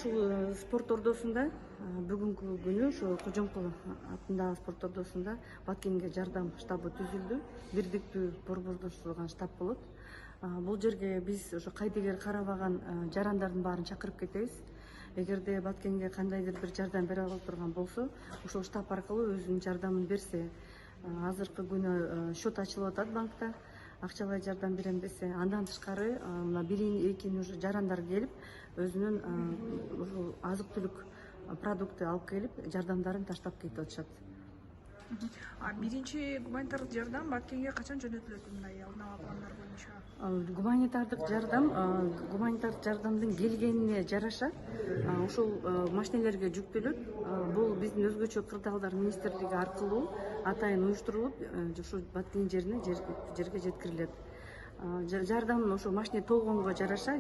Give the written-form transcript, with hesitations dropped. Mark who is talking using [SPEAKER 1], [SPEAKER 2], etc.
[SPEAKER 1] ушул спорт ордосунда бүгүнкү күнү ошо Кожомкул атындагы спорт ордосунда Баткенге жардам штабы түзүлдү. Бирдиктүү борбордоштурулган штаб болот. Бул жерге биз ошо кайдыгер карабаган жарандардын баарын чакырып кетебиз. Эгерде Баткенге кандайдыр бир жардам бере албай турган болсо, ушул штаб аркылуу өзүнүн жардамын берсе, азыркы күнү счет ачылып атат банкта. Акчалай жардам берем десе, андан тышкары мына бирин экин уже жарандар келип өзүнүн ушул азык түлүк продукты алып келип жардамдарын таштап кетип атышат.
[SPEAKER 2] Биринчи гуманитардык жардам Баткенге качан жөнөтүлөт, мындай алдын ала пландар боюнча?
[SPEAKER 1] Гуманитардык жардамдын келгенине жараша ушул машинелерге жүктөлөт. Бул биздин өзгөчө кырдаалдар министрлиги аркылуу атайын уюштурулуп, ушу Баткен жерге жеткирилет. Жардам ошо машине толгонго жараша